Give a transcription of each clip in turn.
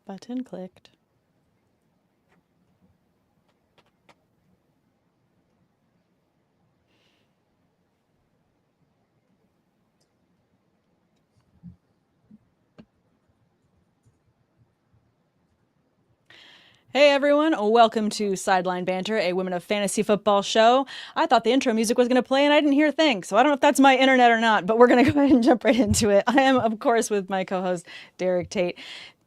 Button clicked. Hey everyone, welcome to Sideline Banter, a Women of Fantasy Football show. I thought the intro music was going to play and I didn't hear a thing, so I don't know if that's my internet or not, but we're going to go ahead and jump right into it. I am, of course, with my co-host, Derek Tate.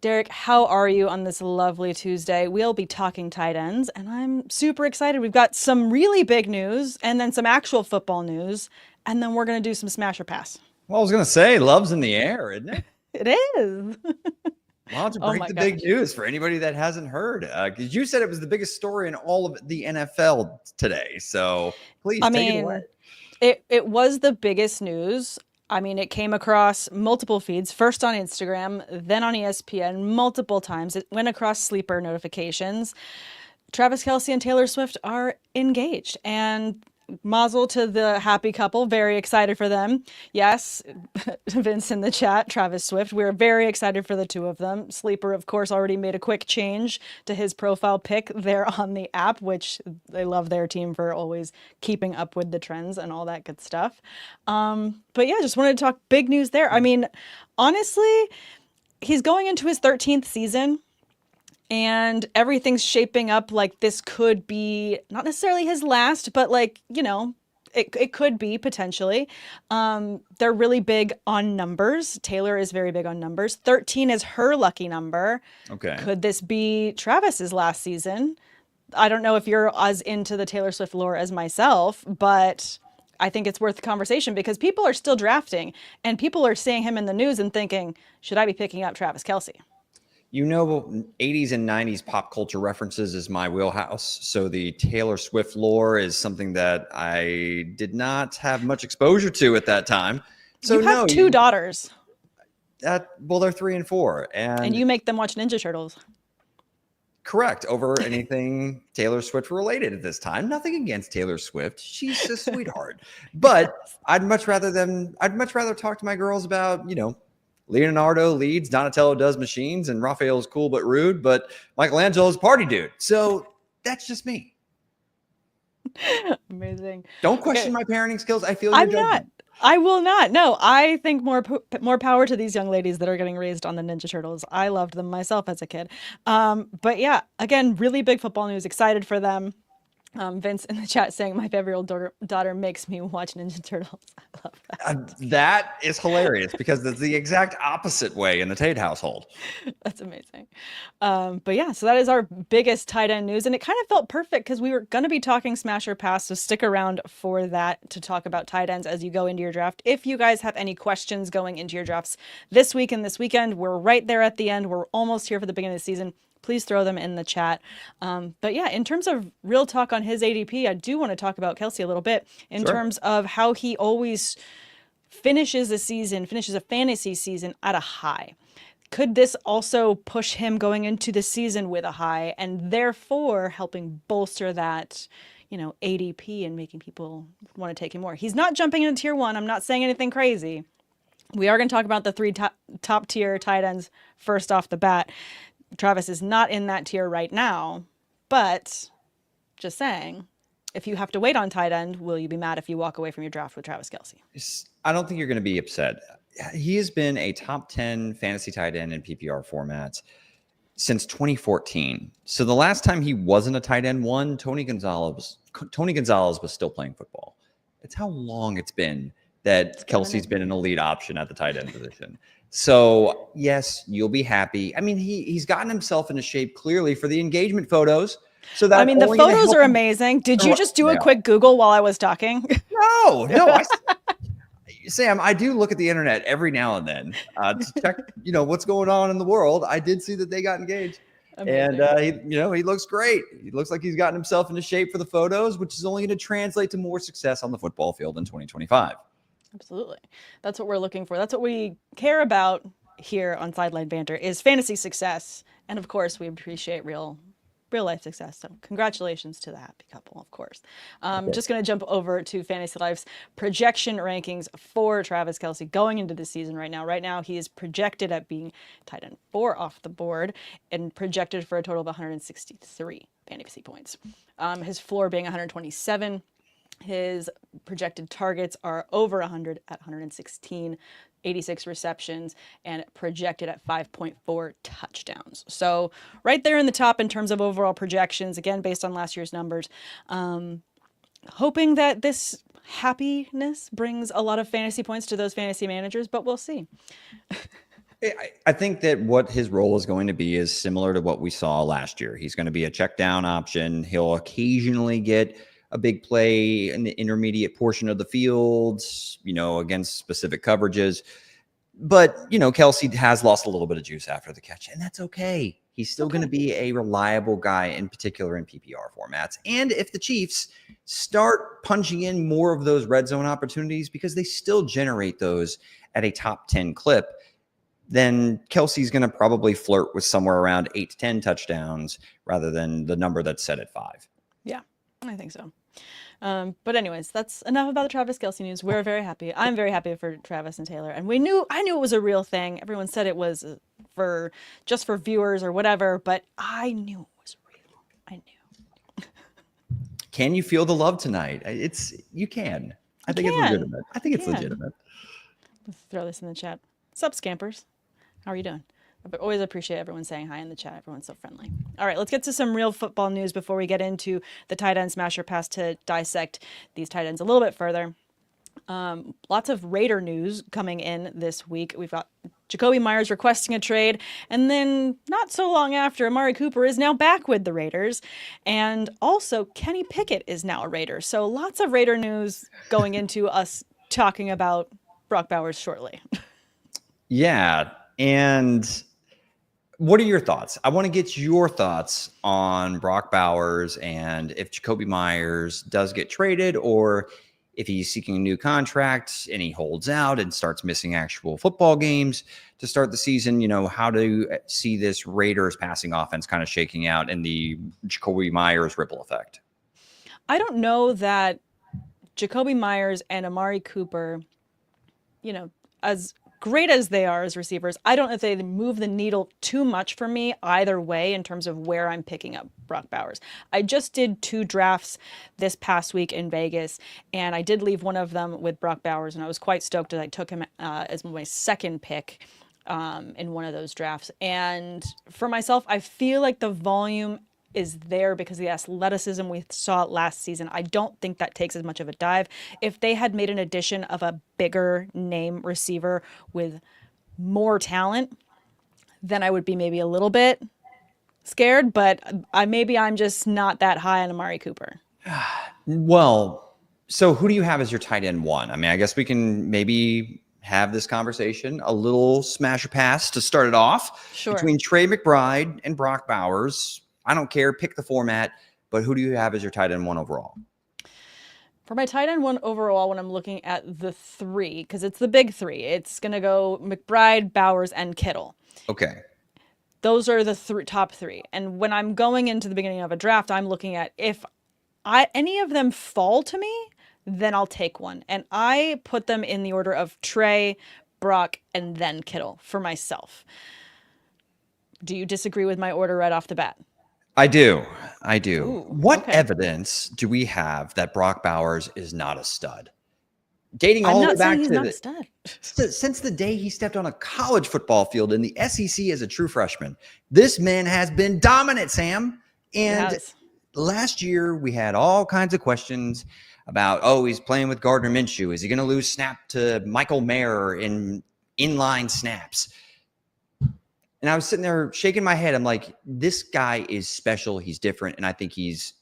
Derek, how are you on this lovely Tuesday? We'll be talking tight ends, and I'm super excited. We've got some really big news, and then some actual football news, and then we're going to do some smash or pass. Well, I was going to say, love's in the air, isn't it? It is. Why don't you break the big news for anybody that hasn't heard? Because you said it was the biggest story in all of the NFL today. So please take it away. It was the biggest news. I mean, it came across multiple feeds, first on Instagram, then on ESPN, multiple times. It went across sleeper notifications. Travis Kelce and Taylor Swift are engaged, and mazel to the happy couple. Very excited for them. Yes, Vince in the chat, Travis Swift. We're very excited for the two of them. Sleeper, of course, already made a quick change to his profile pic there on the app, which they love their team for always keeping up with the trends and all that good stuff. But yeah, just wanted to talk big news there. I mean, honestly, he's going into his 13th season. And everything's shaping up like this could be not necessarily his last, but like, you know, it could be potentially. They're really big on numbers. Taylor is very big on numbers. 13 is her lucky number. Okay. Could this be Travis's last season? I don't know if you're as into the Taylor Swift lore as myself, but I think it's worth the conversation because people are still drafting and people are seeing him in the news and thinking, should I be picking up Travis Kelce? You know, 80s and 90s pop culture references is my wheelhouse. So the Taylor Swift lore is something that I did not have much exposure to at that time. So you have two daughters. Well, they're 3 and 4. And you make them watch Ninja Turtles. Correct. Over anything Taylor Swift related at this time. Nothing against Taylor Swift. She's a sweetheart. But I'd much rather talk to my girls about, you know, Leonardo leads, Donatello does machines, and Raphael's cool but rude, but Michelangelo's a party dude. So that's just me. Amazing. Don't question my parenting skills. I feel I'm not. I will not. No, I think more power to these young ladies that are getting raised on the Ninja Turtles. I loved them myself as a kid. But yeah, again, really big football news. Excited for them. Vince in the chat saying my 5-year-old daughter makes me watch Ninja Turtles. I love that. That is hilarious because it's the exact opposite way in the Tate household. That's amazing. But yeah, so that is our biggest tight end news. And it kind of felt perfect because we were going to be talking smash or pass. So stick around for that to talk about tight ends as you go into your draft. If you guys have any questions going into your drafts this week and this weekend, we're right there at the end. We're almost here for the beginning of the season. Please throw them in the chat. But yeah, in terms of real talk on his ADP, I do want to talk about Kelce a little bit in terms of how he always finishes a fantasy season at a high. Could this also push him going into the season with a high and therefore helping bolster that, you know, ADP and making people want to take him more? He's not jumping into tier 1. I'm not saying anything crazy. We are going to talk about the 3 top tier tight ends first off the bat. Travis is not in that tier right now, but just saying, if you have to wait on tight end, will you be mad if you walk away from your draft with Travis Kelce? I don't think you're going to be upset. He has been a top 10 fantasy tight end in PPR formats since 2014. So the last time he wasn't a tight end one, Tony Gonzalez was still playing football. It's how long it's been that Kelce's been an elite option at the tight end position. So yes, you'll be happy. I mean, he's gotten himself into shape clearly for the engagement photos. So that the photos are amazing. Did you just do a quick Google while I was talking? No. Sam, I do look at the internet every now and then to check, you know, what's going on in the world. I did see that they got engaged. Amazing. And he looks great. He looks like he's gotten himself into shape for the photos, which is only going to translate to more success on the football field in 2025. Absolutely. That's what we're looking for. That's what we care about here on Sideline Banter is fantasy success. And of course, we appreciate real real life success. So congratulations to the happy couple, of course. Just going to jump over to Fantasy Life's projection rankings for Travis Kelce going into the season right now. Right now, he is projected at being tight end 4 off the board and projected for a total of 163 fantasy points. His floor being 127. His projected targets are over 100 at 116, 86 receptions, and projected at 5.4 touchdowns. So right there in the top in terms of overall projections, again, based on last year's numbers. Hoping that this happiness brings a lot of fantasy points to those fantasy managers, but we'll see. I think that what his role is going to be is similar to what we saw last year. He's going to be a check down option. He'll occasionally get a big play in the intermediate portion of the field, against specific coverages. But, Kelce has lost a little bit of juice after the catch, and that's okay. He's still going to be a reliable guy, in particular in PPR formats. And if the Chiefs start punching in more of those red zone opportunities, because they still generate those at a top 10 clip, then Kelce's going to probably flirt with somewhere around 8 to 10 touchdowns rather than the number that's set at 5. Yeah, I think so. But anyways, that's enough about the Travis Kelce news. We're very happy. I'm very happy for Travis and Taylor. And I knew it was a real thing. Everyone said it was just for viewers or whatever, but I knew it was real. I knew. Can you feel the love tonight? You can. I think it's legitimate. I think it's legitimate. Let's throw this in the chat. What's up, scampers? How are you doing? I always appreciate everyone saying hi in the chat. Everyone's so friendly. All right, let's get to some real football news before we get into the tight end smasher pass to dissect these tight ends a little bit further. Lots of Raider news coming in this week. We've got Jakobi Meyers requesting a trade, and then not so long after, Amari Cooper is now back with the Raiders, and also Kenny Pickett is now a Raider. So lots of Raider news going into us talking about Brock Bowers shortly. Yeah, and what are your thoughts? I want to get your thoughts on Brock Bowers and if Jakobi Meyers does get traded, or if he's seeking a new contract and he holds out and starts missing actual football games to start the season. How do you see this Raiders passing offense kind of shaking out and the Jakobi Meyers ripple effect? I don't know that Jakobi Meyers and Amari Cooper, as great as they are as receivers, I don't know if they move the needle too much for me either way in terms of where I'm picking up Brock Bowers. I just did 2 drafts this past week in Vegas, and I did leave one of them with Brock Bowers, and I was quite stoked that I took him as my second pick in one of those drafts. And for myself, I feel like the volume is there because of the athleticism we saw last season. I don't think that takes as much of a dive. If they had made an addition of a bigger name receiver with more talent, then I would be maybe a little bit scared, but I'm just not that high on Amari Cooper. Well, so who do you have as your tight end 1? I mean, I guess we can maybe have this conversation, a little smash or pass to start it off. Sure. Between Trey McBride and Brock Bowers. I don't care. Pick the format, but who do you have as your tight end 1 overall? For my tight end 1 overall, when I'm looking at the 3, because it's the big 3, it's going to go McBride, Bowers, and Kittle. Okay. Those are the top 3. And when I'm going into the beginning of a draft, I'm looking at if any of them fall to me, then I'll take one. And I put them in the order of Trey, Brock, and then Kittle for myself. Do you disagree with my order right off the bat? I do. Ooh, what evidence do we have that Brock Bowers is not a stud? Dating all the way back to since the day he stepped on a college football field in the SEC as a true freshman, this man has been dominant, Sam. And last year we had all kinds of questions about, he's playing with Gardner Minshew. Is he going to lose snap to Michael Mayer in inline snaps? And I was sitting there shaking my head. I'm like, this guy is special. He's different. And I think he's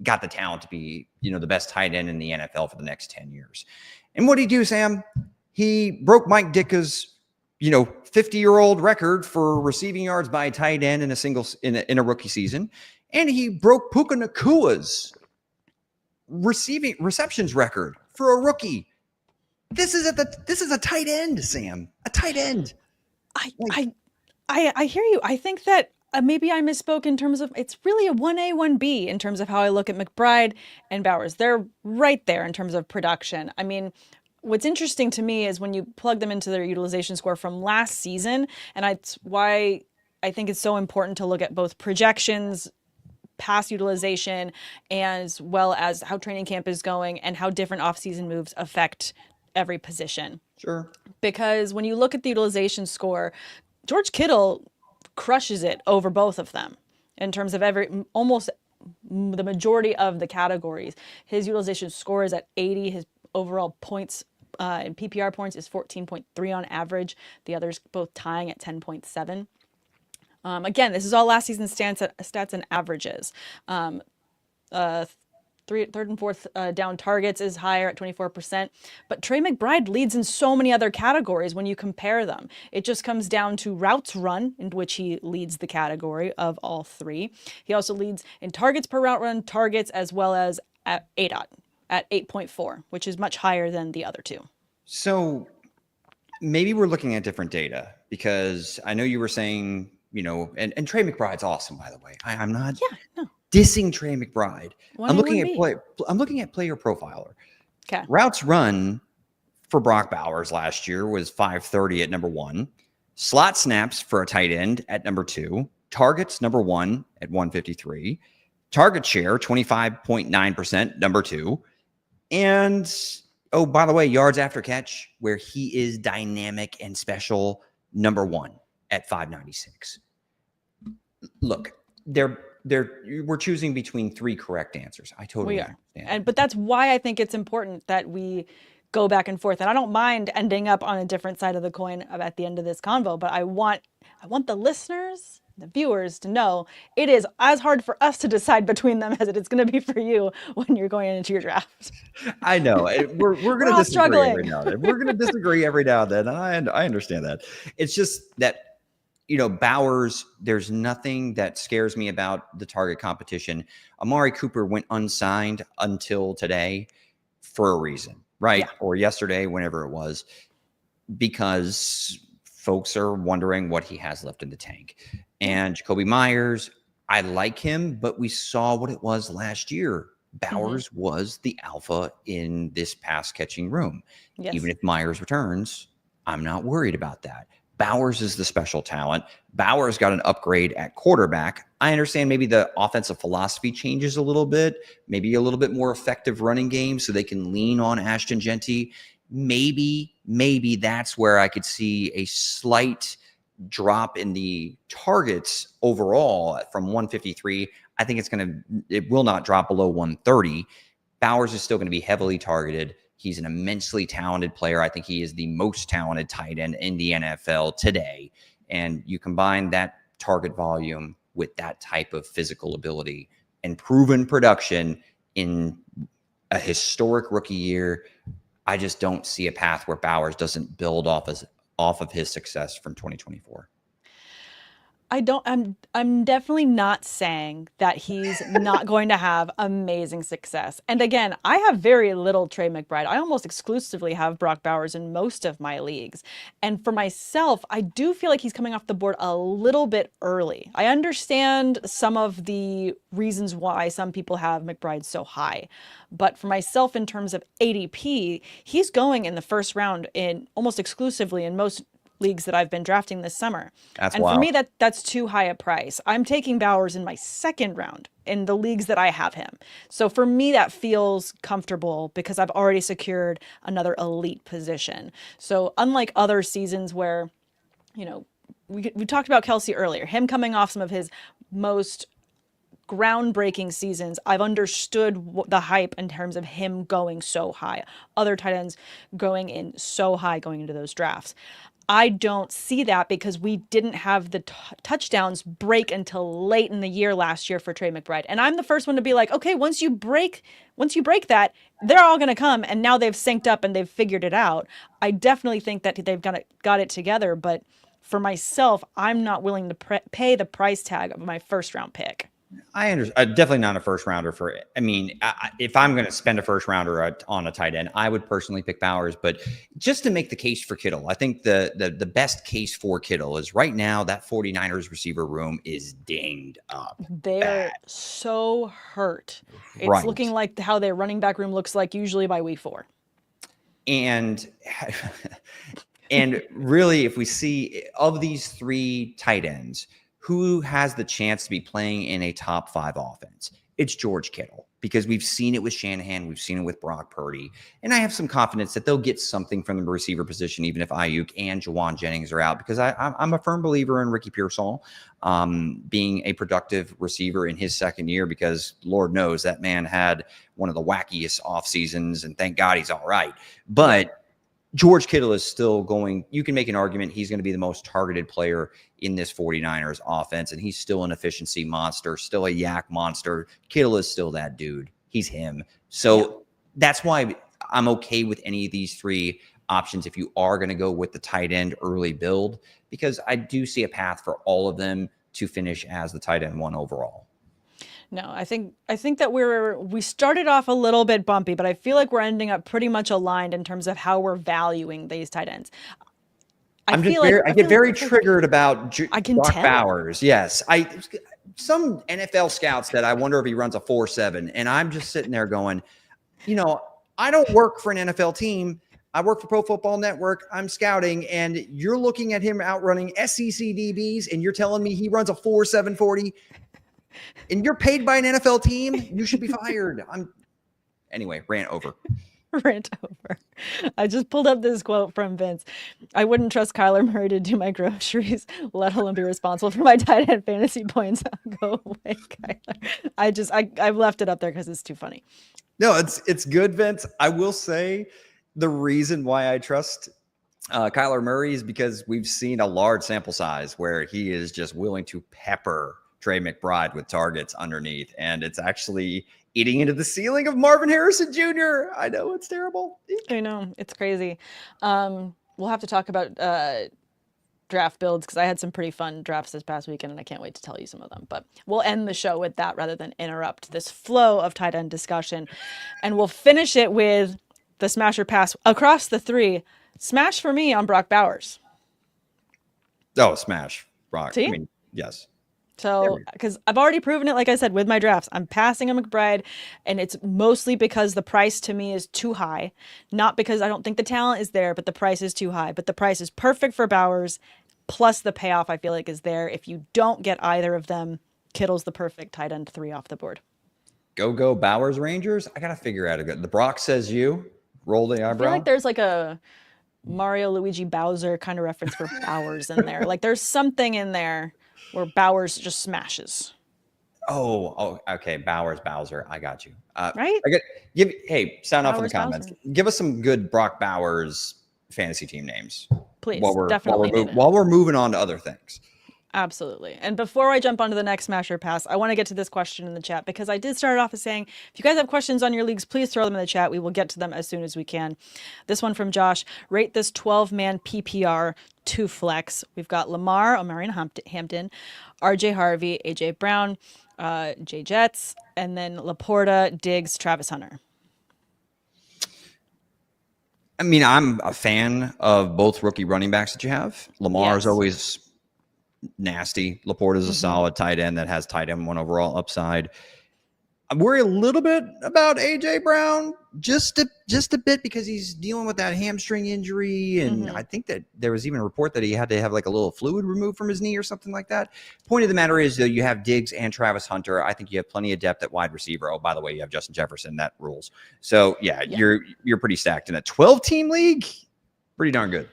got the talent to be, the best tight end in the NFL for the next 10 years. And what did he do, Sam? He broke Mike Ditka's, 50-year-old record for receiving yards by a tight end in a rookie season. And he broke Puka Nakua's receptions record for a rookie. This is a tight end, Sam. A tight end. I hear you. I think that maybe I misspoke in terms of it's really a 1A, 1B in terms of how I look at McBride and Bowers. They're right there in terms of production. I mean, what's interesting to me is when you plug them into their utilization score from last season, and it's why I think it's so important to look at both projections, past utilization, as well as how training camp is going and how different offseason moves affect every position. Sure. Because when you look at the utilization score, George Kittle crushes it over both of them in terms of almost the majority of the categories. His utilization score is at 80. His overall points in PPR points is 14.3 on average. The others both tying at 10.7. Again, this is all last season's stats and averages. Uh, third and fourth down targets is higher at 24%. But Trey McBride leads in so many other categories when you compare them. It just comes down to routes run, in which he leads the category of all three. He also leads in targets per route run, targets, as well as at ADOT at 8.4, which is much higher than the other two. So maybe we're looking at different data, because I know you were saying, and Trey McBride's awesome, by the way. I'm not dissing Trey McBride. I'm looking at Player Profiler. Okay. Routes run for Brock Bowers last year was 530 at number 1. Slot snaps for a tight end at number 2. Targets number 1 at 153. Target share 25.9%, number 2. And oh, by the way, yards after catch, where he is dynamic and special, number 1 at 596. Look, we're choosing between 3 correct answers. I totally understand. But that's why I think it's important that we go back and forth. And I don't mind ending up on a different side of the coin at the end of this convo, but I want the listeners, the viewers, to know it is as hard for us to decide between them as it is going to be for you when you're going into your draft. I know. We're going to disagree every now and then. We're going to disagree every now and then. And I understand that. It's just that, Bowers, there's nothing that scares me about the target competition. Amari Cooper went unsigned until today for a reason, right? Yeah. Or yesterday, whenever it was, because folks are wondering what he has left in the tank. And Jacoby Myers, I like him, but we saw what it was last year. Bowers was the alpha in this pass catching room. Yes. Even if Myers returns, I'm not worried about that. Bowers is the special talent. Bowers got an upgrade at quarterback. I understand maybe the offensive philosophy changes a little bit, maybe a little bit more effective running game so they can lean on Ashton Genty. Maybe that's where I could see a slight drop in the targets overall from 153. I think it will not drop below 130. Bowers is still going to be heavily targeted. He's an immensely talented player. I think he is the most talented tight end in the NFL today. And you combine that target volume with that type of physical ability and proven production in a historic rookie year, I just don't see a path where Bowers doesn't build off of his success from 2024. I'm definitely not saying that he's not going to have amazing success. And again, I have very little Trey McBride. I almost exclusively have Brock Bowers in most of my leagues. And for myself, I do feel like he's coming off the board a little bit early. I understand some of the reasons why some people have McBride so high. But for myself, in terms of ADP, he's going in the first round in almost exclusively in most leagues that I've been drafting this summer. That's and wild. For me, that's too high a price. I'm taking Bowers in my second round in the leagues that I have him. So for me, that feels comfortable because I've already secured another elite position. So unlike other seasons where, we talked about Kelce earlier, him coming off some of his most groundbreaking seasons, I've understood the hype in terms of him going so high. Other tight ends going in so high going into those drafts. I don't see that because we didn't have the touchdowns break until late in the year last year for Trey McBride. And I'm the first one to be like, okay, once you break that, they're all going to come. And now they've synced up and they've figured it out. I definitely think that they've got it together. But for myself, I'm not willing to pay the price tag of my first round pick. I understand. Definitely not a first rounder for it. I mean, if I'm going to spend a first rounder on a tight end, I would personally pick Bowers. But just to make the case for Kittle, I think the best case for Kittle is right now that 49ers receiver room is dinged up. They're Bad. so hurt. It's looking Right. like how their running back room looks like usually by week 4. And and really, if we see of these 3 tight ends, who has the chance to be playing in a top 5 offense? It's George Kittle, because we've seen it with Shanahan, we've seen it with Brock Purdy, and I have some confidence that they'll get something from the receiver position, even if Ayuk and Jawan Jennings are out, because I'm a firm believer in Ricky Pearsall being a productive receiver in his second year, because Lord knows that man had one of the wackiest off seasons, and thank God he's all right. But George Kittle is still going. You can make an argument he's going to be the most targeted player in this 49ers offense, and he's still an efficiency monster, still a yak monster. Kittle is still that dude. He's him. So that's why I'm okay with any of these 3 options if you are going to go with the tight end early build, because I do see a path for all of them to finish as the tight end 1 overall. No, I think that we started off a little bit bumpy, but I feel like we're ending up pretty much aligned in terms of how we're valuing these tight ends. I get very triggered about I can Brock tell. Bowers. Yes, some NFL scouts that I wonder if he runs a 4.7, and I'm just sitting there going, I don't work for an NFL team. I work for Pro Football Network. I'm scouting, and you're looking at him outrunning SEC DBs, and you're telling me he runs a 4.7 40. And you're paid by an NFL team, you should be fired. Anyway, rant over. I just pulled up this quote from Vince. I wouldn't trust Kyler Murray to do my groceries, let alone be responsible for my tight end fantasy points. Go away, Kyler. I've left it up there because it's too funny. No, it's good, Vince. I will say the reason why I trust Kyler Murray is because we've seen a large sample size where he is just willing to pepper Trey McBride with targets underneath, and it's actually eating into the ceiling of Marvin Harrison Jr. I know, it's terrible. I know, it's crazy. We'll have to talk about draft builds, because I had some pretty fun drafts this past weekend, and I can't wait to tell you some of them. But we'll end the show with that rather than interrupt this flow of tight end discussion, and we'll finish it with the smasher pass across the 3. Smash for me on Brock Bowers. Oh, smash, Brock. See? I mean, yes. So, because I've already proven it, like I said, with my drafts, I'm passing a McBride, and it's mostly because the price to me is too high. Not because I don't think the talent is there, but the price is too high. But the price is perfect for Bowers, plus the payoff I feel like is there. If you don't get either of them, Kittle's the perfect tight end 3 off the board. Go Bowers Rangers. I got to figure out a good. The Brock says you. Roll the eyebrow. I feel like there's like a Mario Luigi Bowser kind of reference for Bowers in there. Like there's something in there where Bowers just smashes. Oh, okay. Bowser. I got you. Right? Sound off in the Bowers, comments. Bowser. Give us some good Brock Bowers fantasy team names. Please, while we're moving on to other things. Absolutely. And before I jump onto the next smasher pass, I want to get to this question in the chat, because I did start off as saying, if you guys have questions on your leagues, please throw them in the chat. We will get to them as soon as we can. This one from Josh: rate this 12-man PPR to flex. We've got Lamar, Omarion Hampton, RJ Harvey, AJ Brown, Jay Jets, and then Laporta, Diggs, Travis Hunter. I mean, I'm a fan of both rookie running backs that you have. Lamar is always nasty. Laporta is a solid tight end that has tight end 1 overall upside. I worry a little bit about AJ Brown, just a bit, because he's dealing with that hamstring injury, and I think that there was even a report that he had to have like a little fluid removed from his knee or something like that. Point of the matter is, though, you have Diggs and Travis Hunter. I think you have plenty of depth at wide receiver. Oh, by the way, you have Justin Jefferson. That rules. So yeah. You're pretty stacked in a 12-team league. Pretty darn good.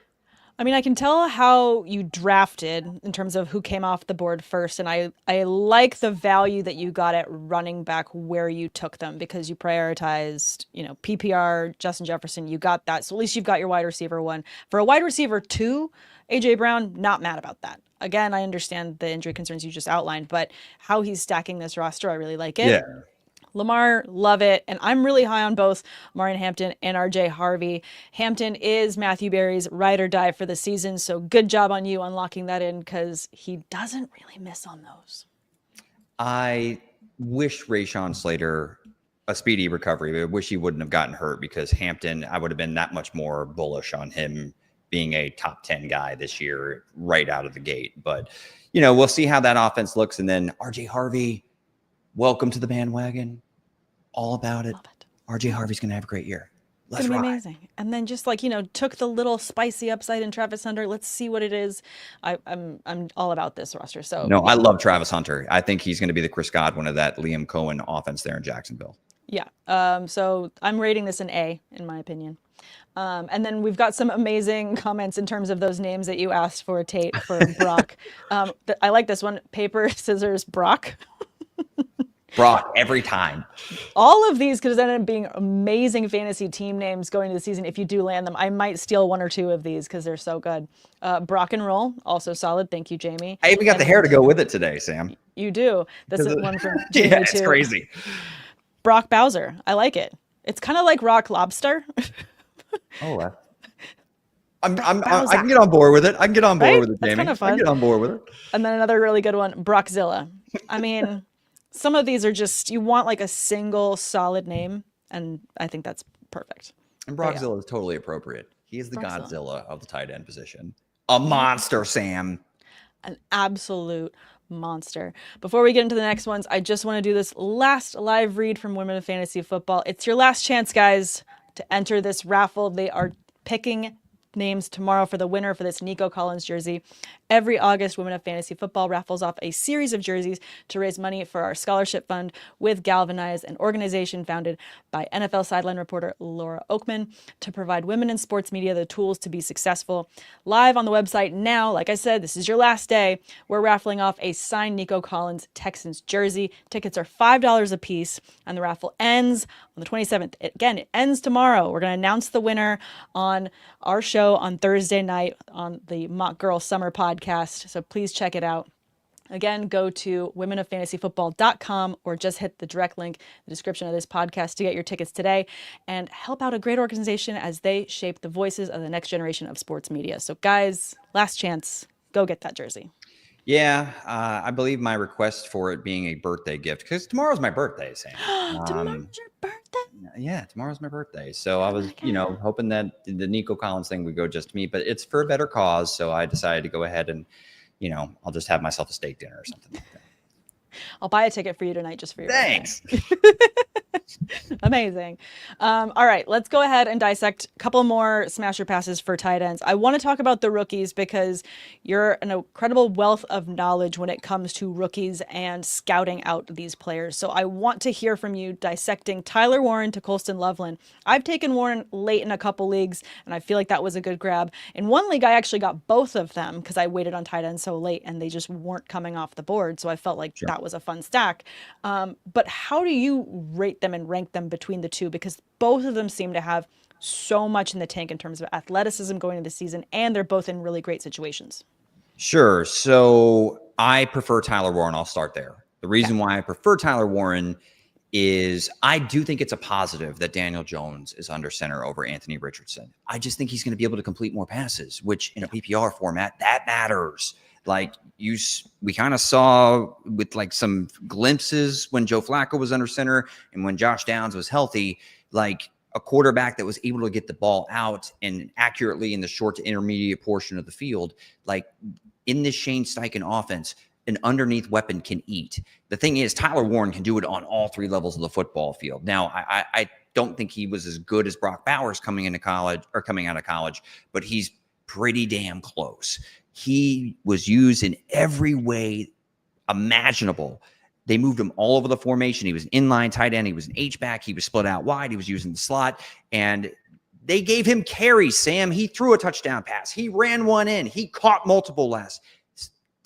I mean, I can tell how you drafted in terms of who came off the board first, and I like the value that you got at running back where you took them, because you prioritized, PPR, Justin Jefferson, you got that. So at least you've got your wide receiver 1. For a wide receiver 2, AJ Brown, not mad about that. Again, I understand the injury concerns you just outlined, but how he's stacking this roster, I really like it. Yeah. Lamar, love it. And I'm really high on both Omarion Hampton and RJ Harvey. Hampton is Matthew Berry's ride or die for the season. So good job on you unlocking that in, because he doesn't really miss on those. I wish Rashawn Slater a speedy recovery. I wish he wouldn't have gotten hurt, because Hampton, I would have been that much more bullish on him being a top 10 guy this year right out of the gate. But, we'll see how that offense looks. And then RJ Harvey, welcome to the bandwagon. All about it. RJ Harvey's going to have a great year. It's going to be amazing. And then just took the little spicy upside in Travis Hunter. Let's see what it is. I'm all about this roster. So no, I love Travis Hunter. I think he's going to be the Chris Godwin of that Liam Cohen offense there in Jacksonville. Yeah. So I'm rating this an A, in my opinion. And then we've got some amazing comments in terms of those names that you asked for, Tate, for Brock. I like this one. Paper, scissors, Brock. Brock every time. All of these could end up being amazing fantasy team names going into the season if you do land them. I might steal one or two of these because they're so good. Brock and Roll, also solid. Thank you, Jamie. I even got the hair to go with it today, Sam. You do. This is one from Jamie, yeah, it's too. Crazy. Brock Bowser. I like it. It's kind of like Rock Lobster. Oh, I can get on board with it. I can get on board with it, Jamie. That's kind of fun. I can get on board with it. And then another really good one, Brockzilla. I mean, some of these are just, you want like a single solid name, and I think that's perfect. And Brockzilla is totally appropriate. He is the Godzilla of the tight end position. A monster, Sam. An absolute monster. Before we get into the next ones, I just want to do this last live read from Women of Fantasy Football. It's your last chance, guys, to enter this raffle. They are picking names tomorrow for the winner for this Nico Collins jersey. Every August, Women of Fantasy Football raffles off a series of jerseys to raise money for our scholarship fund with Galvanize, an organization founded by NFL sideline reporter Laura Oakman to provide women in sports media the tools to be successful. Live on the website now, like I said, this is your last day. We're raffling off a signed Nico Collins Texans jersey. Tickets are $5 a piece, and the raffle ends on the 27th. Again, it ends tomorrow. We're going to announce the winner on our show on Thursday night on the Mock Girl Summer podcast. So please check it out. Again, go to womenoffantasyfootball.com or just hit the direct link in the description of this podcast to get your tickets today and help out a great organization as they shape the voices of the next generation of sports media. So guys, last chance, go get that jersey. Yeah, I believe my request for it being a birthday gift, because tomorrow's my birthday, Sam. Tomorrow's your birthday? Yeah, tomorrow's my birthday. So I was, hoping that the Nico Collins thing would go just to me, but it's for a better cause. So I decided to go ahead and, I'll just have myself a steak dinner or something like that. I'll buy a ticket for you tonight just for your Thanks. Amazing. All right, let's go ahead and dissect a couple more smasher passes for tight ends. I want to talk about the rookies because you're an incredible wealth of knowledge when it comes to rookies and scouting out these players. So I want to hear from you dissecting Tyler Warren to Colston Loveland. I've taken Warren late in a couple leagues, and I feel like that was a good grab. In one league, I actually got both of them because I waited on tight ends so late, and they just weren't coming off the board. So I felt like that was a fun stack. But how do you rate them and rank them between the two? Because both of them seem to have so much in the tank in terms of athleticism going into the season, and they're both in really great situations. Sure. So I prefer Tyler Warren. I'll start there. The reason why I prefer Tyler Warren is I do think it's a positive that Daniel Jones is under center over Anthony Richardson. I just think he's going to be able to complete more passes, which in a PPR format, that matters. Like we kind of saw with like some glimpses when Joe Flacco was under center and when Josh Downs was healthy, like a quarterback that was able to get the ball out and accurately in the short to intermediate portion of the field. Like in this Shane Steichen offense, an underneath weapon can eat. The thing is, Tyler Warren can do it on all three levels of the football field. Now, I don't think he was as good as Brock Bowers coming out of college, but he's pretty damn close. He was used in every way imaginable. They moved him all over the formation. He was an inline tight end. He was an H-back. He was split out wide. He was using the slot. And they gave him carries, Sam. He threw a touchdown pass. He ran one in. He caught multiple less.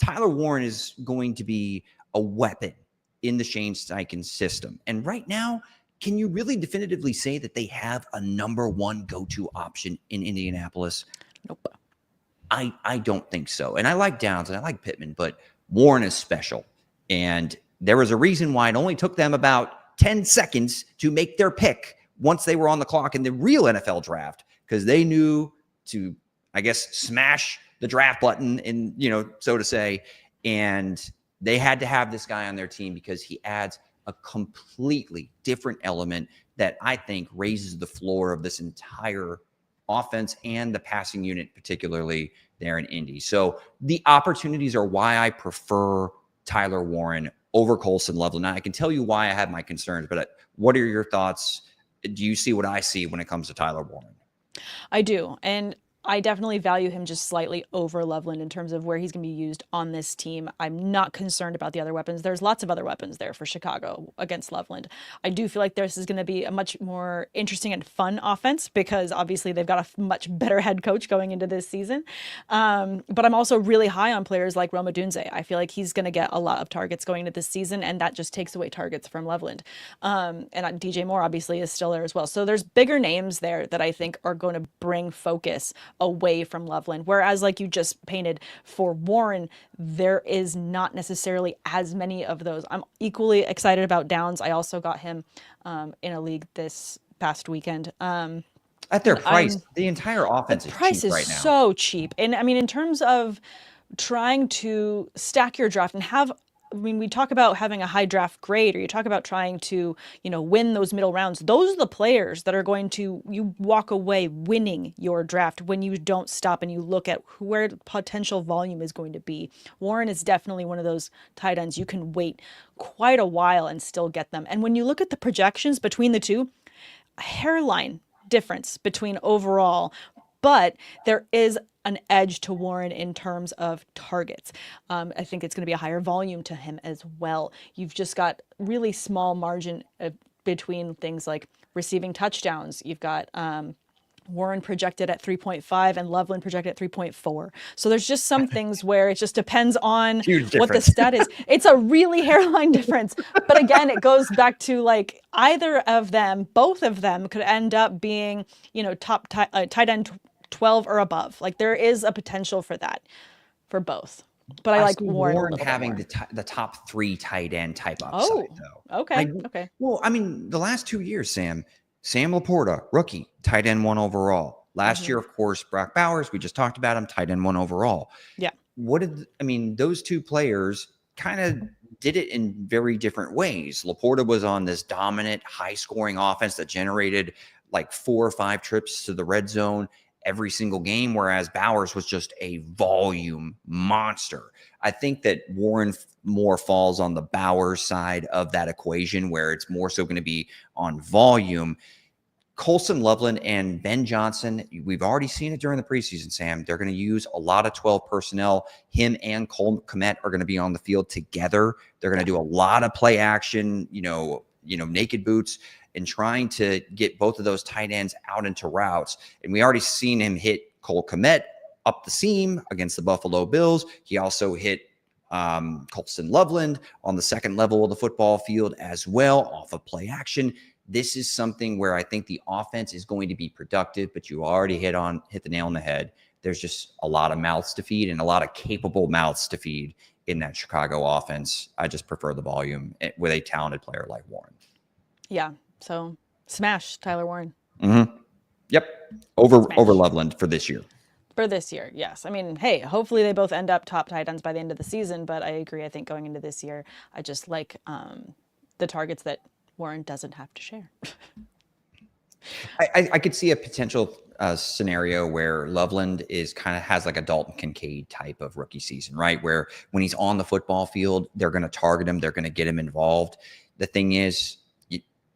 Tyler Warren is going to be a weapon in the Shane Steichen system. And right now, can you really definitively say that they have a number one go-to option in Indianapolis? Nope. I don't think so. And I like Downs and I like Pittman, but Warren is special. And there was a reason why it only took them about 10 seconds to make their pick once they were on the clock in the real NFL draft, because they knew to, I guess, smash the draft button and, so to say, and they had to have this guy on their team because he adds a completely different element that I think raises the floor of this entire offense and the passing unit, particularly there in Indy. So the opportunities are why I prefer Tyler Warren over Colston Loveland. Now, I can tell you why I have my concerns, but what are your thoughts? Do you see what I see when it comes to Tyler Warren? I do. And I definitely value him just slightly over Loveland in terms of where he's going to be used on this team. I'm not concerned about the other weapons. There's lots of other weapons there for Chicago against Loveland. I do feel like this is going to be a much more interesting and fun offense because obviously they've got a much better head coach going into this season. But I'm also really high on players like Roma Dunze. I feel like he's going to get a lot of targets going into this season, and that just takes away targets from Loveland. And DJ Moore obviously is still there as well. So there's bigger names there that I think are going to bring focus away from Loveland. Whereas, like you just painted for Warren, there is not necessarily as many of those. I'm equally excited about Downs. I also got him in a league this past weekend. At their price, the entire offense is Price cheap is right now. so cheap. And I mean, in terms of trying to stack your draft and have, I mean, we talk about having a high draft grade, or you talk about trying to, win those middle rounds. Those are the players that are going to, you walk away winning your draft when you don't stop and you look at where potential volume is going to be. Warren is definitely one of those tight ends. You can wait quite a while and still get them. And when you look at the projections between the two, a hairline difference between overall, but there is an edge to Warren in terms of targets. I think it's going to be a higher volume to him as well. You've just got really small margin between things like receiving touchdowns. You've got Warren projected at 3.5 and Loveland projected at 3.4. So there's just some things where it just depends on what the stat is. It's a really hairline difference. But again, it goes back to like either of them, both of them could end up being, top tight end 12 or above. Like there is a potential for that for both. But I like see Warren having the top 3 tight end type upside, though. Okay. Okay. Well, I mean, the last 2 years, Sam Laporta, rookie, tight end 1 overall. Last year, of course, Brock Bowers, we just talked about him, tight end 1 overall. Yeah. Those two players kind of did it in very different ways. Laporta was on this dominant, high-scoring offense that generated like 4 or 5 trips to the red zone every single game, whereas Bowers was just a volume monster. I think that Warren more falls on the Bowers side of that equation, where it's more so going to be on volume. Colston Loveland and Ben Johnson, we've already seen it during the preseason, Sam. They're going to use a lot of 12 personnel. Him and Cole Kmet are going to be on the field together. They're going to do a lot of play action, naked boots, and trying to get both of those tight ends out into routes. And we already seen him hit Cole Kmet up the seam against the Buffalo Bills. He also hit Colston Loveland on the second level of the football field as well, off of play action. This is something where I think the offense is going to be productive, but you already hit the nail on the head. There's just a lot of mouths to feed and a lot of capable mouths to feed in that Chicago offense. I just prefer the volume with a talented player like Warren. Yeah. So smash Tyler Warren. Mm-hmm. Yep. Over Loveland for this year. For this year, yes. I mean, hey, hopefully they both end up top tight ends by the end of the season, but I agree. I think going into this year, I just like the targets that Warren doesn't have to share. I could see a potential scenario where Loveland has like a Dalton Kincaid type of rookie season, right? Where when he's on the football field, they're going to target him. They're going to get him involved. The thing is,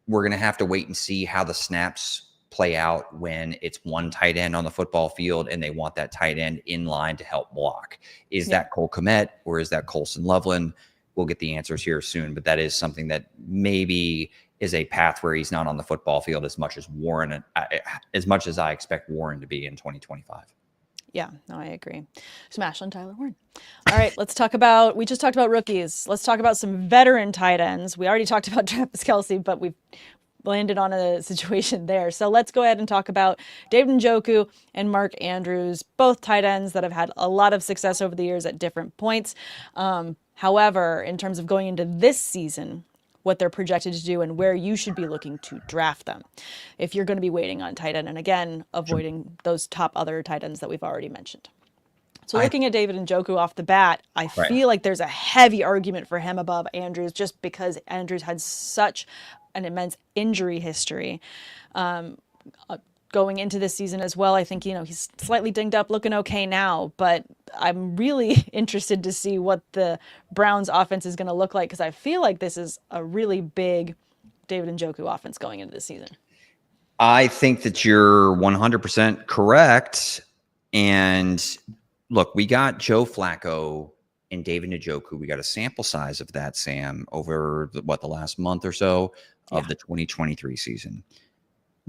we're going to have to wait and see how the snaps play out when it's one tight end on the football field and they want that tight end in line to help block. Is that Cole Kmet or is that Colston Loveland? We'll get the answers here soon, but that is something that maybe is a path where he's not on the football field as much as Warren, as much as I expect Warren to be in 2025. Yeah, no, I agree. Smash on Tyler Warren. All right, we just talked about rookies. Let's talk about some veteran tight ends. We already talked about Travis Kelce, but we've landed on a situation there. So let's go ahead and talk about David Njoku and Mark Andrews, both tight ends that have had a lot of success over the years at different points. However, in terms of going into this season, what they're projected to do and where you should be looking to draft them if you're going to be waiting on tight end, and again, avoiding those top other tight ends that we've already mentioned. So looking at David Njoku off the bat, I Right. feel like there's a heavy argument for him above Andrews just because Andrews had such an immense injury history. Going into this season as well, I think, he's slightly dinged up, looking okay now, but I'm really interested to see what the Browns offense is going to look like because I feel like this is a really big David Njoku offense going into this season. I think that you're 100% correct. And look, we got Joe Flacco and David Njoku. We got a sample size of that, Sam, over the last month or so of the 2023 season.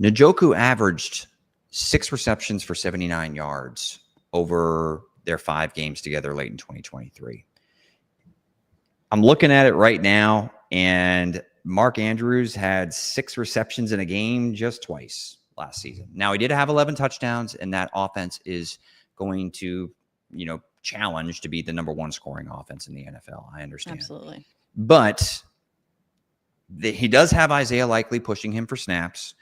Njoku averaged 6 receptions for 79 yards over their 5 games together late in 2023. I'm looking at it right now, and Mark Andrews had 6 receptions in a game just twice last season. Now, he did have 11 touchdowns, and that offense is going to, challenge to be the number 1 scoring offense in the NFL. I understand. Absolutely. But he does have Isaiah Likely pushing him for snaps.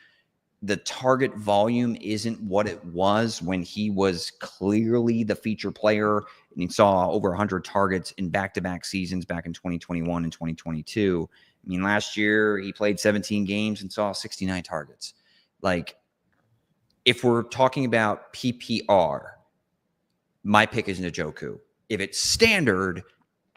The target volume isn't what it was when he was clearly the feature player and he saw over 100 targets in back-to-back seasons back in 2021 and 2022. I mean, last year he played 17 games and saw 69 targets. Like, if we're talking about PPR, my pick is Njoku. If it's standard,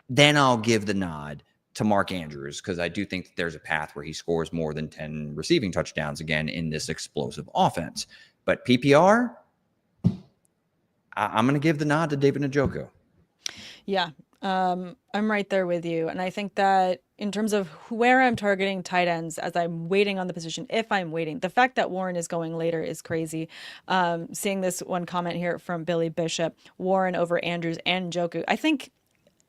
then I'll give the nod to Mark Andrews because I do think that there's a path where he scores more than 10 receiving touchdowns again in this explosive offense. But PPR, I'm going to give the nod to David Njoku. Yeah, I'm right there with you. And I think that in terms of where I'm targeting tight ends as I'm waiting on the position, if I'm waiting, the fact that Warren is going later is crazy. Seeing this one comment here from Billy Bishop, Warren over Andrews and Njoku. I think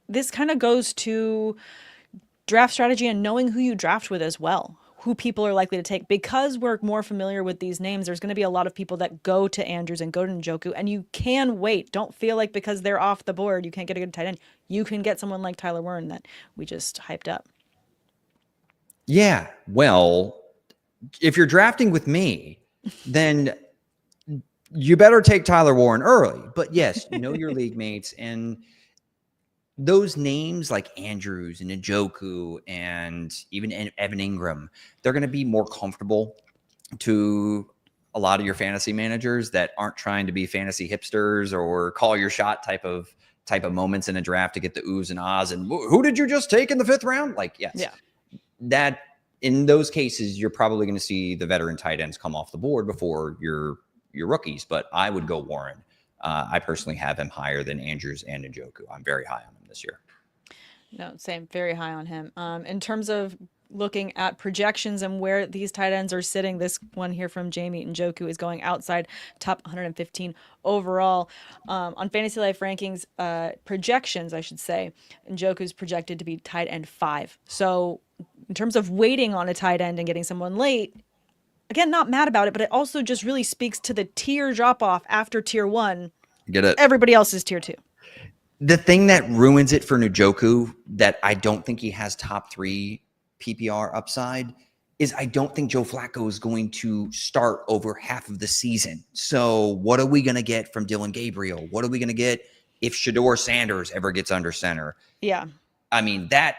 this kind of goes to draft strategy and knowing who you draft with as well, who people are likely to take. Because we're more familiar with these names, there's going to be a lot of people that go to Andrews and go to Njoku, and you can wait. Don't feel like because they're off the board, you can't get a good tight end. You can get someone like Tyler Warren that we just hyped up. Yeah, well, if you're drafting with me, then you better take Tyler Warren early. But yes, know your league mates, and those names like Andrews and Njoku and even Evan Ingram, they're going to be more comfortable to a lot of your fantasy managers that aren't trying to be fantasy hipsters or call your shot type of moments in a draft to get the oohs and ahs and who did you just take in the 5th round? Like, yes, Yeah. That in those cases, you're probably going to see the veteran tight ends come off the board before your rookies. But I would go Warren. I personally have him higher than Andrews and Njoku. I'm very high on him this year. No, same. Very high on him. In terms of looking at projections and where these tight ends are sitting, this one here from Jamie Njoku is going outside top 115 overall. On Fantasy Life rankings, projections, I should say, Njoku is projected to be tight end 5. So in terms of waiting on a tight end and getting someone late, again, not mad about it, but it also just really speaks to the tier drop off after tier 1. Get it? Everybody else is tier 2. The thing that ruins it for Njoku that I don't think he has top 3 PPR upside is I don't think Joe Flacco is going to start over half of the season. So what are we going to get from Dylan Gabriel? What are we going to get if Shedeur Sanders ever gets under center? Yeah. I mean, that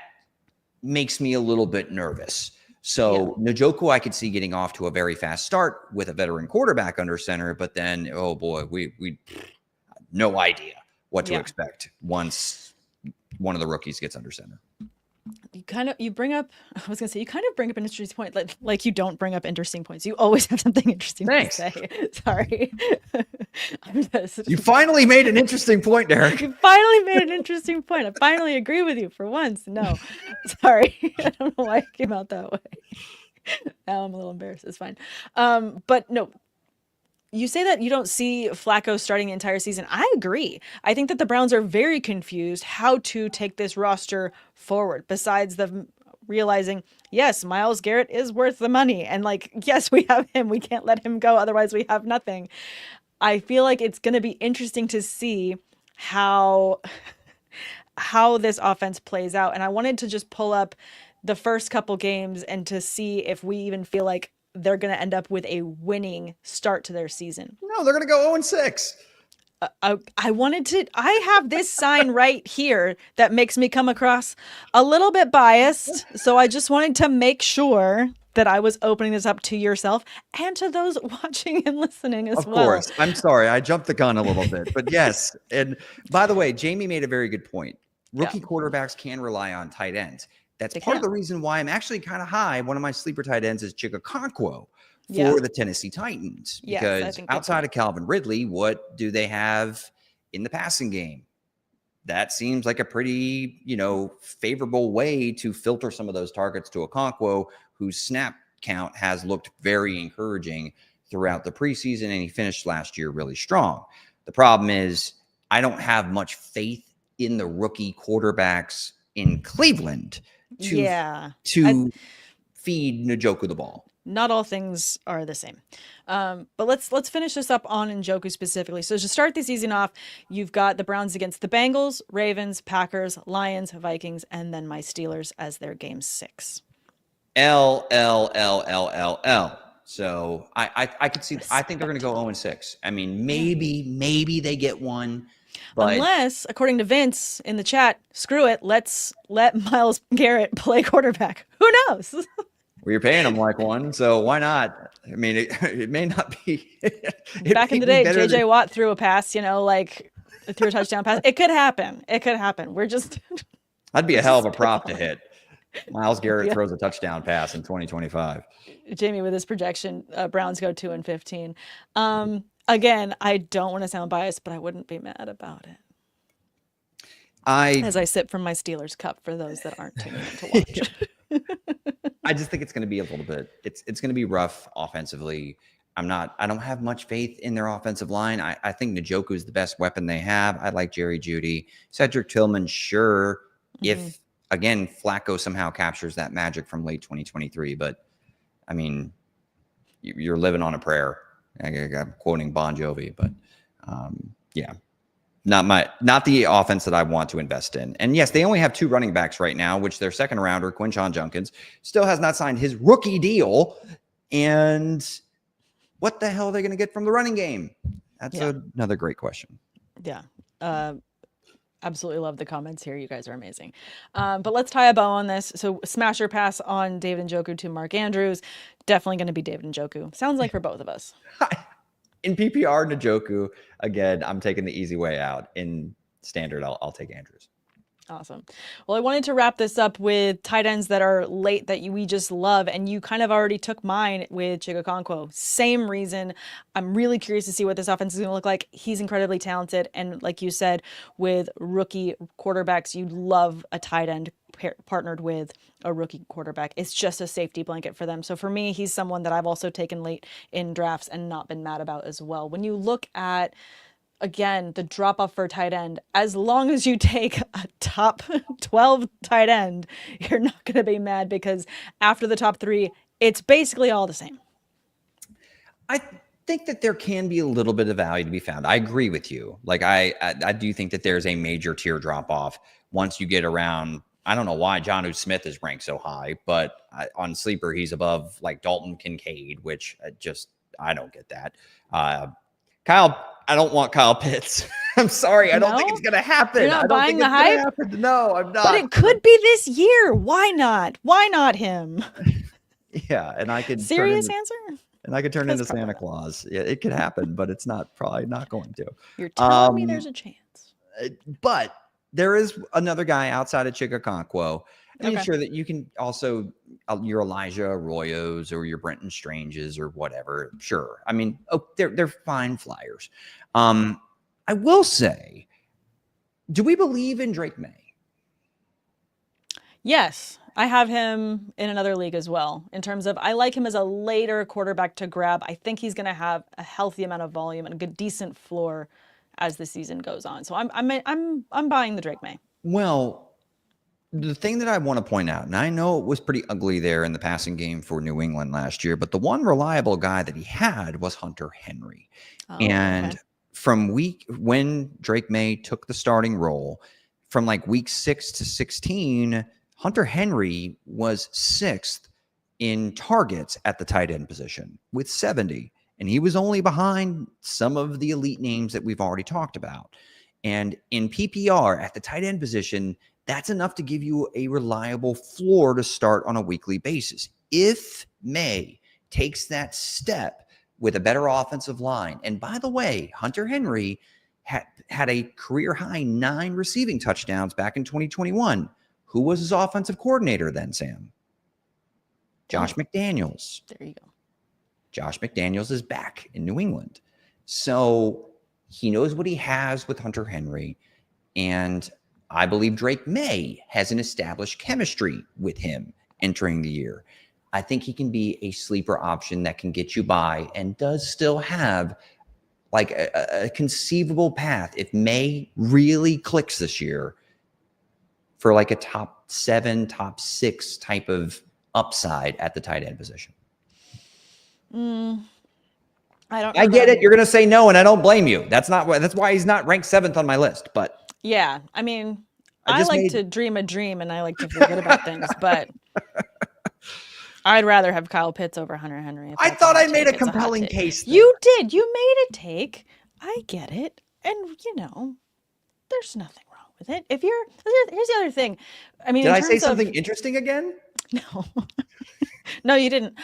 makes me a little bit nervous. So Njoku, I could see getting off to a very fast start with a veteran quarterback under center, but then, oh boy, we no idea what to expect once one of the rookies gets under center. You bring up an interesting point. Like you don't bring up interesting points. You always have something interesting to say. Sorry. You finally made an interesting point, Derek. You finally made an interesting point. I finally agree with you for once. No, sorry. I don't know why it came out that way. Now I'm a little embarrassed. It's fine. But no, you say that you don't see Flacco starting the entire season. I agree. I think that the Browns are very confused how to take this roster forward, besides the realizing, yes, Myles Garrett is worth the money. And yes, we have him. We can't let him go. Otherwise, we have nothing. I feel like it's going to be interesting to see how this offense plays out. And I wanted to just pull up the first couple games and to see if we even feel like they're going to end up with a winning start to their season. No, they're going to go 0-6. I have this sign right here that makes me come across a little bit biased. So I just wanted to make sure that I was opening this up to yourself and to those watching and listening as Of well. course. I'm sorry. I jumped the gun a little bit, but yes. And by the way, Jamie made a very good point. Yeah, Rookie quarterbacks can rely on tight ends. That's they part of can. the reason why I'm actually kind of high. One of my sleeper tight ends is Chigakonkwo Yeah. for the Tennessee Titans, Yes, I because think they outside can. of Calvin Ridley, what do they have in the passing game? That seems like a pretty, favorable way to filter some of those targets to Okonkwo, whose snap count has looked very encouraging throughout the preseason, and he finished last year really strong. The problem is I don't have much faith in the rookie quarterbacks in Cleveland to Yeah. to feed Njoku the ball. Not all things are the same. But let's finish this up on Njoku specifically. So to start the season off, you've got the Browns against the Bengals, Ravens, Packers, Lions, Vikings, and then my Steelers as their game 6. L. So I could see. I think they're going to go 0-6. I mean, maybe they get one, but Unless, according to Vince in the chat, screw it, let's let Myles Garrett play quarterback. Who knows? well, you're paying them like one, so why not? I mean, it may not be. Back in the day, JJ Watt threw a pass, like threw a touchdown pass. It could happen. We're just. That'd be a hell of a prop to hit. Myles Garrett throws a touchdown pass in 2025. Jamie with his projection, Browns go 2-15. Again, I don't want to sound biased, but I wouldn't be mad about it. As I sip from my Steelers cup for those that aren't tuning in to watch. I just think it's going to be a little bit. It's going to be rough offensively. I don't have much faith in their offensive line. I think Njoku is the best weapon they have. I like Jerry Jeudy, Cedric Tillman. Sure, if again Flacco somehow captures that magic from late 2023, but I mean, you're living on a prayer. I'm quoting Bon Jovi, but yeah, not the offense that I want to invest in. And yes, they only have 2 running backs right now, which their second rounder, Quinshon Judkins, still has not signed his rookie deal. And what the hell are they going to get from the running game? That's another great question. Yeah. Absolutely love the comments here. You guys are amazing. But let's tie a bow on this. So smasher pass on David Njoku to Mark Andrews. Definitely going to be David Njoku. Sounds like for both of us. In PPR, Njoku, again, I'm taking the easy way out. In standard, I'll take Andrews. Awesome. Well, I wanted to wrap this up with tight ends that are late that we just love, and you kind of already took mine with Chigakonkwo. Same reason. I'm really curious to see what this offense is going to look like. He's incredibly talented, and like you said, with rookie quarterbacks, you love a tight end partnered with a rookie quarterback. It's just a safety blanket for them. So for me, he's someone that I've also taken late in drafts and not been mad about as well. When you look at again, the drop off for tight end, as long as you take a top 12 tight end, you're not going to be mad because after the top 3, it's basically all the same. I think that there can be a little bit of value to be found. I agree with you. Like I do think that there's a major tier drop off once you get around. I don't know why Jonnu Smith is ranked so high, but on Sleeper, he's above like Dalton Kincaid, which I don't get that. I don't want Kyle Pitts. I'm sorry. I don't think it's going to happen. You're not buying the hype? No, I'm not. But it could be this year. Why not? Why not him? Yeah, and I could serious answer. And I could turn into Santa Claus. Yeah, it could happen, but it's probably not going to. You're telling me there's a chance. But there is another guy outside of Chigakonkwo. I mean, sure that you can also your Elijah Arroyos or your Brenton Stranges or whatever. Sure. I mean, they're fine flyers. I will say, do we believe in Drake May? Yes, I have him in another league as well. In terms of, I like him as a later quarterback to grab. I think he's going to have a healthy amount of volume and a good, decent floor as the season goes on. So I'm buying the Drake May. Well, the thing that I want to point out, and I know it was pretty ugly there in the passing game for New England last year, but the one reliable guy that he had was Hunter Henry. From when Drake May took the starting role, from like week 6 to 16, Hunter Henry was 6th in targets at the tight end position with 70. and he was only behind some of the elite names that we've already talked about. And in PPR at the tight end position, that's enough to give you a reliable floor to start on a weekly basis. If May takes that step with a better offensive line, and by the way, Hunter Henry had a career high 9 receiving touchdowns back in 2021. Who was his offensive coordinator then, Sam? Josh McDaniels. There you go. Josh McDaniels is back in New England. So he knows what he has with Hunter Henry. And I believe Drake May has an established chemistry with him entering the year. I think he can be a sleeper option that can get you by and does still have like a conceivable path if May really clicks this year for like a top 7, top 6 type of upside at the tight end position. I get it. You're going to say no, and I don't blame you. That's why he's not ranked 7th on my list. But yeah, I mean, I like to dream a dream, and I like to forget about things. But I'd rather have Kyle Pitts over Hunter Henry. I thought I made a compelling case. You did. You made a take. I get it, and there's nothing wrong with it. Here's the other thing. I mean, did I say something interesting again? No. No, you didn't.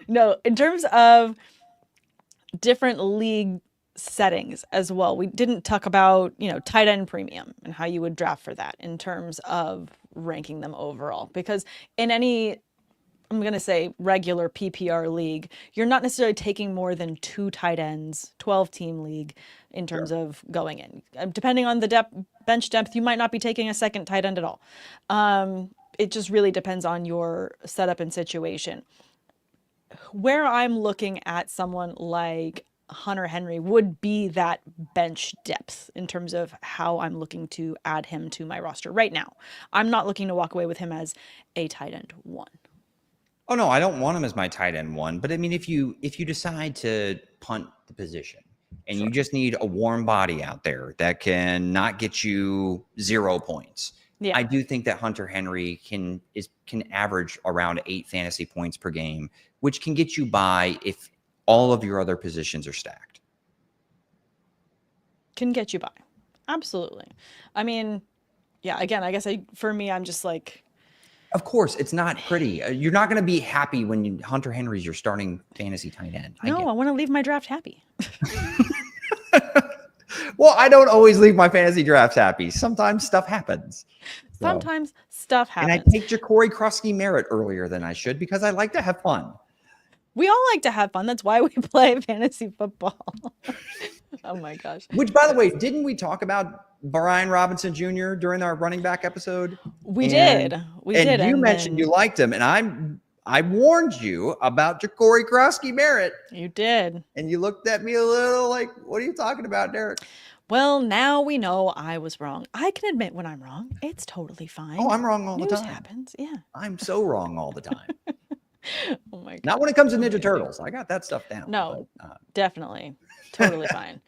No, in terms of different league settings as well, we didn't talk about, tight end premium and how you would draft for that in terms of ranking them overall. Because in any, I'm going to say regular PPR league, you're not necessarily taking more than 2 tight ends, 12-team league in terms of going in. Depending on the bench depth, you might not be taking a second tight end at all. It just really depends on your setup and situation. Where I'm looking at someone like Hunter Henry would be that bench depth in terms of how I'm looking to add him to my roster right now. I'm not looking to walk away with him as a tight end 1. Oh no, I don't want him as my tight end 1. But I mean, if you decide to punt the position and you just need a warm body out there that can not get you 0 points. Yeah. I do think that Hunter Henry can average around 8 fantasy points per game, which can get you by if all of your other positions are stacked. Can get you by. Absolutely. I mean, yeah, again, I guess for me, I'm just like... Of course, it's not pretty. You're not going to be happy when Hunter Henry's your starting fantasy tight end. No, I want to leave my draft happy. Well, I don't always leave my fantasy drafts happy. Sometimes stuff happens. Sometimes stuff happens. And I take Ja'Cory Krusky-Merritt earlier than I should because I like to have fun. We all like to have fun. That's why we play fantasy football. Oh my gosh. Which, by the way, didn't we talk about Brian Robinson Jr. during our running back episode? We did. And you mentioned you liked him, and I warned you about Ja'Cory Krusky-Merritt. You did. And you looked at me a little like, what are you talking about, Derek? Well, now we know I was wrong. I can admit when I'm wrong. It's totally fine. Oh, I'm wrong all the time. News happens. Yeah. I'm so wrong all the time. Oh my God. Not when it comes to Ninja Turtles. I got that stuff down. No, definitely. Totally fine.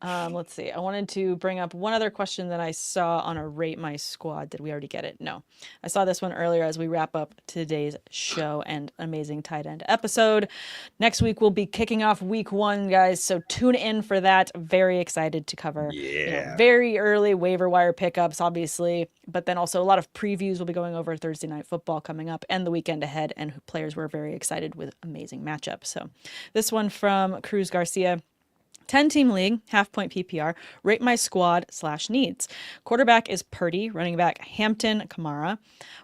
Let's see. I wanted to bring up one other question that I saw on a Rate My Squad. Did we already get it? No. I saw this one earlier as we wrap up today's show and amazing tight end episode. Next week, we'll be kicking off week 1, guys. So tune in for that. Very excited to cover very early waiver wire pickups, obviously, but then also a lot of previews. We'll be going over Thursday Night Football coming up and the weekend ahead, and players we're very excited with amazing matchups. So this one from Cruz Garcia. 10-team league, half-point PPR, rate my squad /needs. Quarterback is Purdy, running back Hampton, Kamara,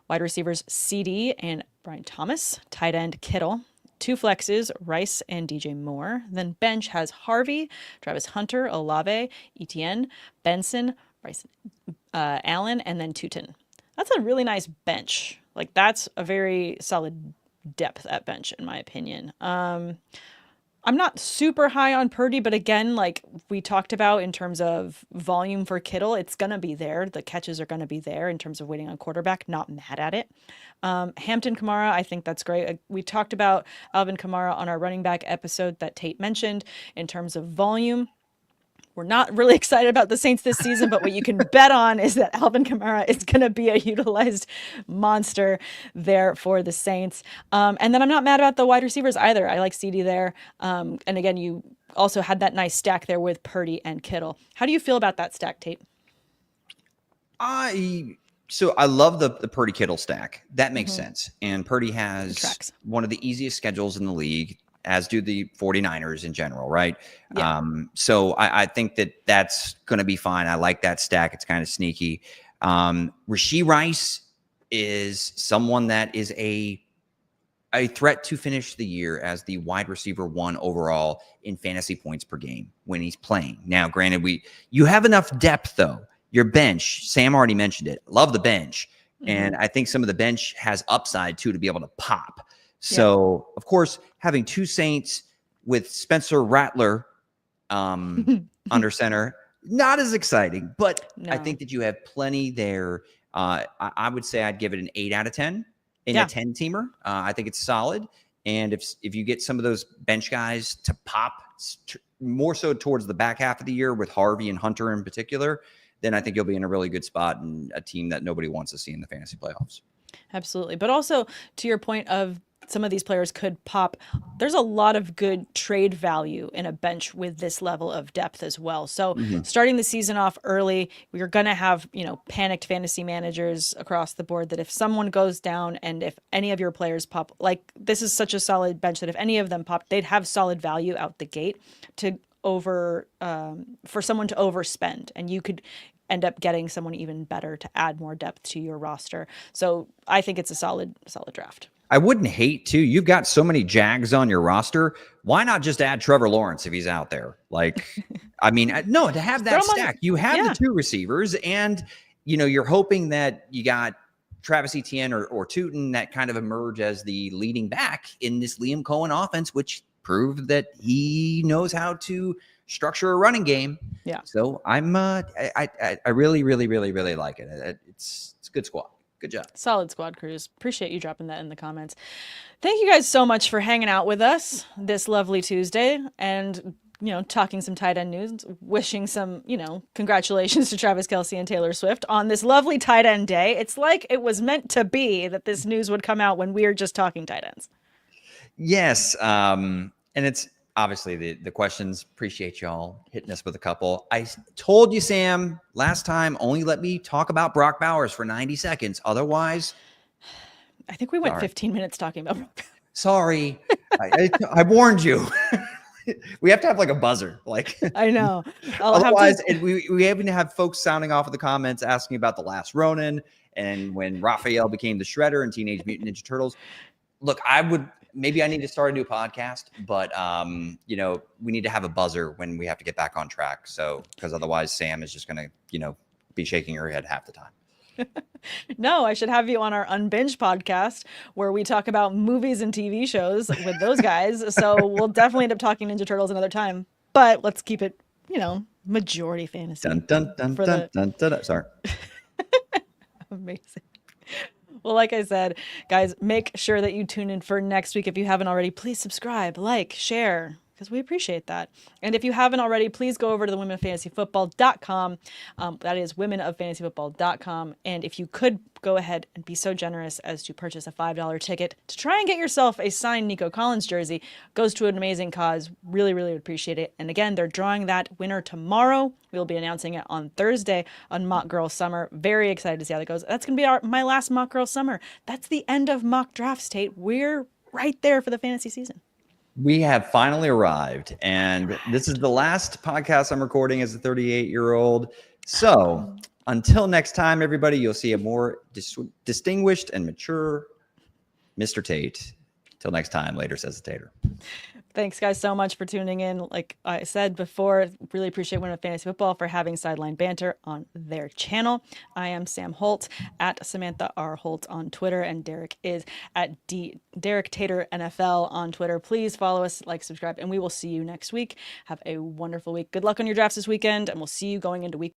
wide receivers CD and Brian Thomas, tight end Kittle, 2 flexes, Rice and DJ Moore. Then bench has Harvey, Travis Hunter, Olave, Etienne, Benson, Rice, Allen, and then Tutin. That's a really nice bench. Like, that's a very solid depth at bench, in my opinion. I'm not super high on Purdy, but again, like we talked about in terms of volume for Kittle, it's going to be there. The catches are going to be there in terms of waiting on quarterback. Not mad at it. Hampton Kamara, I think that's great. We talked about Alvin Kamara on our running back episode that Tate mentioned in terms of volume. we're not really excited about the Saints this season, but what you can bet on is that Alvin Kamara is going to be a utilized monster there for the Saints. And then I'm not mad about the wide receivers either. I like CD there. And again, you also had that nice stack there with Purdy and Kittle. How do you feel about that stack, Tate? So I love the Purdy Kittle stack. That makes sense. And Purdy has one of the easiest schedules in the league, as do the 49ers in general, right? Yeah. So I think that's going to be fine. I like that stack. It's kind of sneaky. Rashee Rice is someone that is a threat to finish the year as the wide receiver 1 overall in fantasy points per game when he's playing. Now, granted, you have enough depth, though. Your bench, Sam already mentioned it. Love the bench. And I think some of the bench has upside, too, to be able to pop. So, of course, having 2 Saints with Spencer Rattler under center, not as exciting. But I think that you have plenty there. I would say I'd give it an 8 out of 10 in a 10-teamer. I think it's solid. And if you get some of those bench guys to pop more so towards the back half of the year with Harvey and Hunter in particular, then I think you'll be in a really good spot and a team that nobody wants to see in the fantasy playoffs. Absolutely. But also to your point of some of these players could pop, there's a lot of good trade value in a bench with this level of depth as well. So starting the season off early, we're going to have, panicked fantasy managers across the board that if someone goes down and if any of your players pop, like this is such a solid bench that if any of them pop, they'd have solid value out the gate for someone to overspend, and you could end up getting someone even better to add more depth to your roster. So I think it's a solid draft. I wouldn't hate to. You've got so many Jags on your roster. Why not just add Trevor Lawrence if he's out there? I mean, no, to have that stack, you have the 2 receivers, and you're hoping that you got Travis Etienne or Tootin that kind of emerge as the leading back in this Liam Cohen offense, which proved that he knows how to structure a running game. Yeah. So I really, really, really, really like it. It's a good squad. Good job. Solid squad, Cruz. Appreciate you dropping that in the comments. Thank you guys so much for hanging out with us this lovely Tuesday and, talking some tight end news, wishing some, congratulations to Travis Kelce and Taylor Swift on this lovely tight end day. It's like it was meant to be that this news would come out when we were just talking tight ends. Yes. And it's obviously the questions. Appreciate y'all hitting us with a couple. I told you, Sam, last time, only let me talk about Brock Bowers for 90 seconds. Otherwise, I think we went 15 minutes talking about Brock Bowers. Sorry. I warned you. We have to have a buzzer. I know. Otherwise, we even have folks sounding off of the comments asking about The Last Ronin and when Raphael became the Shredder in Teenage Mutant Ninja Turtles. Look, maybe I need to start a new podcast, but we need to have a buzzer when we have to get back on track. So, because otherwise Sam is just going to, be shaking her head half the time. No, I should have you on our Unbinged podcast where we talk about movies and TV shows with those guys. So we'll definitely end up talking Ninja Turtles another time, but let's keep it, majority fantasy. Dun, dun, dun, dun, dun, dun, dun. Sorry. Amazing. Well, like I said, guys, make sure that you tune in for next week. If you haven't already, please subscribe, like, share, because we appreciate that. And if you haven't already, please go over to the womenoffantasyfootball.com. That is womenoffantasyfootball.com. And if you could go ahead and be so generous as to purchase a $5 ticket to try and get yourself a signed Nico Collins jersey, goes to an amazing cause. Really, really would appreciate it. And again, they're drawing that winner tomorrow. We'll be announcing it on Thursday on Mock Girl Summer. Very excited to see how that goes. That's going to be my last Mock Girl Summer. That's the end of mock drafts, Tate. We're right there for the fantasy season. We have finally arrived, and this is the last podcast I'm recording as a 38-year-old. So until next time, everybody, you'll see a more distinguished and mature Mr. Tate. Till next time, later, says the Tater. Thanks, guys, so much for tuning in. Like I said before, really appreciate Women of Fantasy Football for having Sideline Banter on their channel. I am Sam Holt at Samantha R. Holt on Twitter, and Derek is at Derek Tater NFL on Twitter. Please follow us, like, subscribe, and we will see you next week. Have a wonderful week. Good luck on your drafts this weekend, and we'll see you going into week.